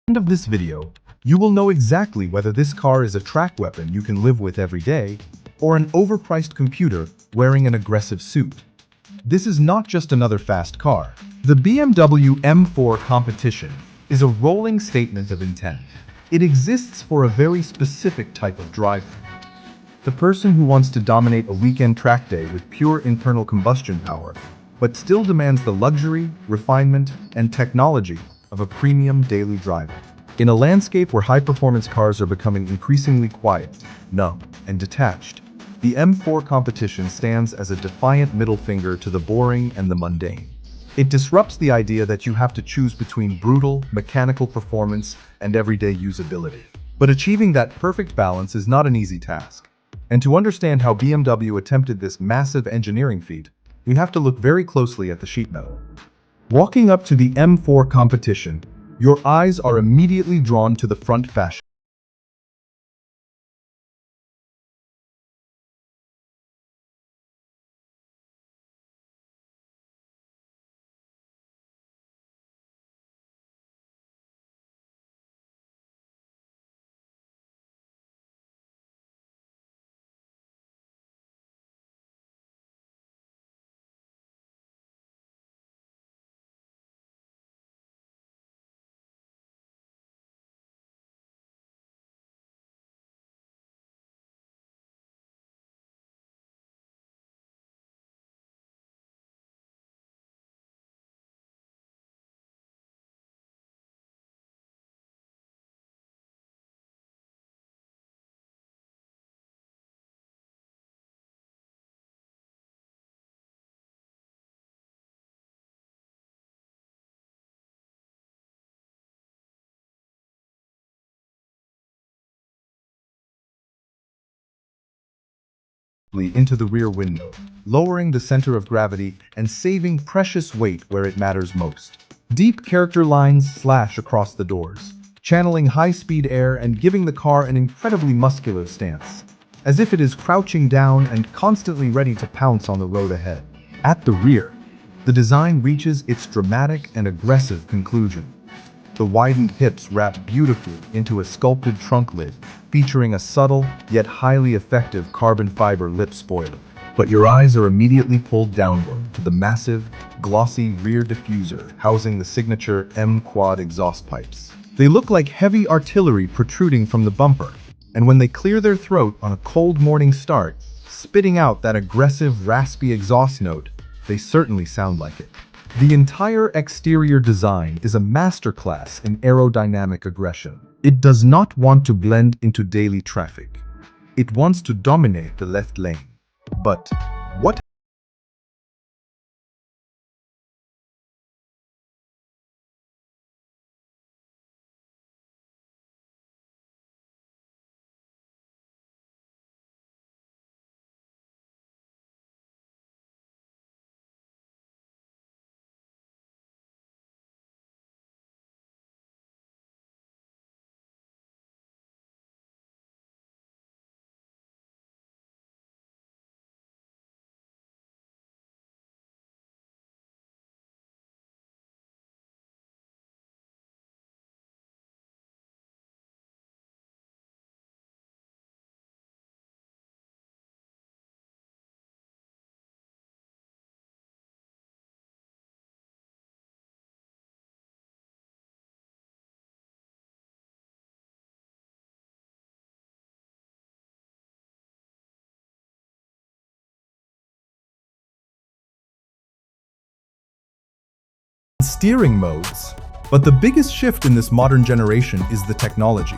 End of this video, you will know exactly whether this car is a track weapon you can live with every day, or an overpriced computer wearing an aggressive suit. This is not just another fast car. The BMW M4 Competition is a rolling statement of intent. It exists for a very specific type of driver. The person who wants to dominate a weekend track day with pure internal combustion power, but still demands the luxury, refinement, and technology of a premium daily driver. In a landscape where high-performance cars are becoming increasingly quiet, numb, and detached, the M4 Competition stands as a defiant middle finger to the boring and the mundane. It disrupts the idea that you have to choose between brutal, mechanical performance and everyday usability. But achieving that perfect balance is not an easy task. And to understand how BMW attempted this massive engineering feat, we have to look very closely at the sheet metal. Walking up to the M4 Competition, your eyes are immediately drawn to the front fascia. Into the rear window, lowering the center of gravity and saving precious weight where it matters most. Deep character lines slash across the doors, channeling high-speed air and giving the car an incredibly muscular stance, as if it is crouching down and constantly ready to pounce on the road ahead. At the rear, the design reaches its dramatic and aggressive conclusion. The widened hips wrap beautifully into a sculpted trunk lid, featuring a subtle, yet highly effective carbon fiber lip spoiler. But your eyes are immediately pulled downward to the massive, glossy rear diffuser housing the signature M quad exhaust pipes. They look like heavy artillery protruding from the bumper, and when they clear their throat on a cold morning start, spitting out that aggressive, raspy exhaust note, they certainly sound like it. The entire exterior design is a masterclass in aerodynamic aggression. It does not want to blend into daily traffic. It wants to dominate the left lane. But what steering modes? But the biggest shift in this modern generation is the technology.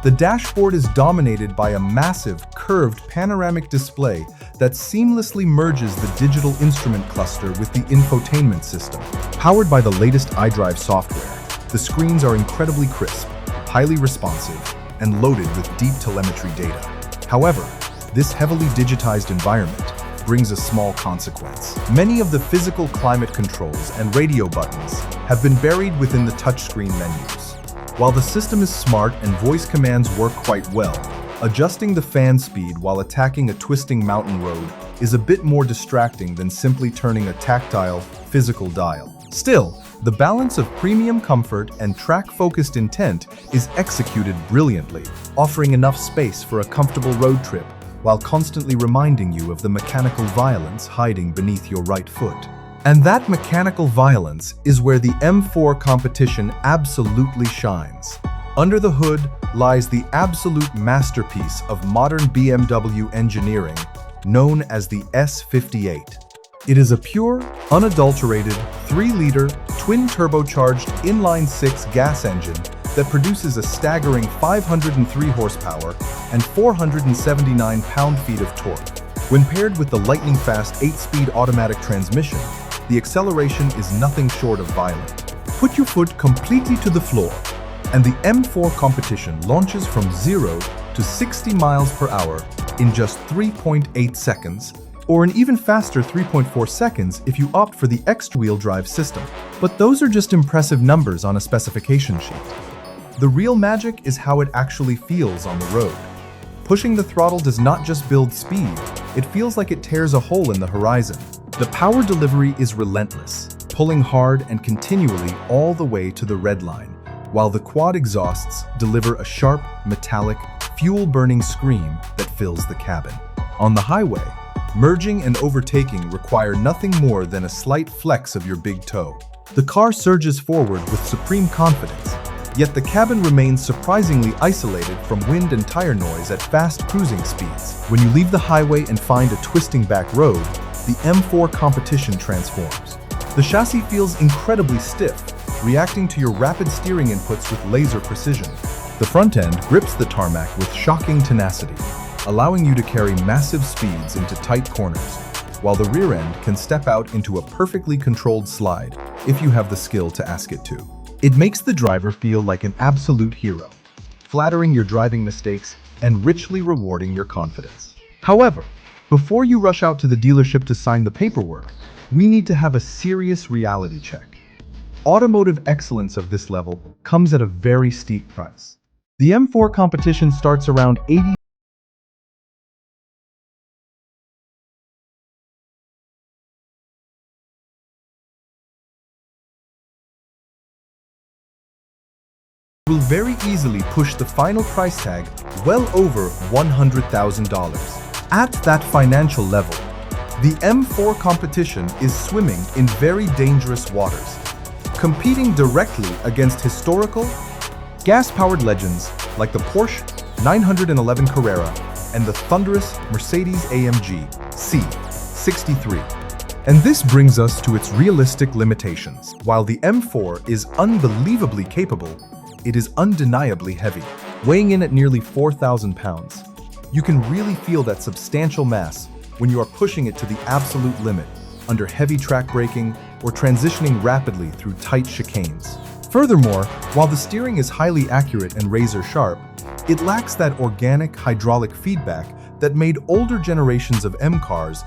The dashboard is dominated by a massive, curved panoramic display that seamlessly merges the digital instrument cluster with the infotainment system. Powered by the latest iDrive software, the screens are incredibly crisp, highly responsive, and loaded with deep telemetry data. However, this heavily digitized environment brings a small consequence. Many of the physical climate controls and radio buttons have been buried within the touchscreen menus. While the system is smart and voice commands work quite well, adjusting the fan speed while attacking a twisting mountain road is a bit more distracting than simply turning a tactile, physical dial. Still, The balance of premium comfort and track-focused intent is executed brilliantly, offering enough space for a comfortable road trip while constantly reminding you of the mechanical violence hiding beneath your right foot. And that mechanical violence is where the M4 Competition absolutely shines. Under the hood lies the absolute masterpiece of modern BMW engineering, known as the S58. It is a pure, unadulterated, 3-liter, twin-turbocharged inline-6 gas engine that produces a staggering 503 horsepower and 479 pound-feet of torque. When paired with the lightning-fast 8-speed automatic transmission, the acceleration is nothing short of violent. Put your foot completely to the floor, and the M4 Competition launches from 0 to 60 miles per hour in just 3.8 seconds, or an even faster 3.4 seconds if you opt for the extra-wheel drive system. But those are just impressive numbers on a specification sheet. The real magic is how it actually feels on the road. Pushing the throttle does not just build speed, it feels like it tears a hole in the horizon. The power delivery is relentless, pulling hard and continually all the way to the red line, while the quad exhausts deliver a sharp, metallic, fuel-burning scream that fills the cabin. On the highway, merging and overtaking require nothing more than a slight flex of your big toe. The car surges forward with supreme confidence, yet the cabin remains surprisingly isolated from wind and tire noise at fast cruising speeds. When you leave the highway and find a twisting back road, the M4 Competition transforms. The chassis feels incredibly stiff, reacting to your rapid steering inputs with laser precision. The front end grips the tarmac with shocking tenacity, allowing you to carry massive speeds into tight corners, while the rear end can step out into a perfectly controlled slide if you have the skill to ask it to. It makes the driver feel like an absolute hero, flattering your driving mistakes and richly rewarding your confidence. However, before you rush out to the dealership to sign the paperwork, we need to have a serious reality check. Automotive excellence of this level comes at a very steep price. The M4 Competition starts around $80,000 will very easily push the final price tag well over $100,000. At that financial level, the M4 Competition is swimming in very dangerous waters, competing directly against historical, gas-powered legends like the Porsche 911 Carrera and the thunderous Mercedes-AMG C63. And this brings us to its realistic limitations. While the M4 is unbelievably capable, it is undeniably heavy. Weighing in at nearly 4,000 pounds, you can really feel that substantial mass when you are pushing it to the absolute limit under heavy track braking or transitioning rapidly through tight chicanes. Furthermore, while the steering is highly accurate and razor-sharp, it lacks that organic hydraulic feedback that made older generations of M cars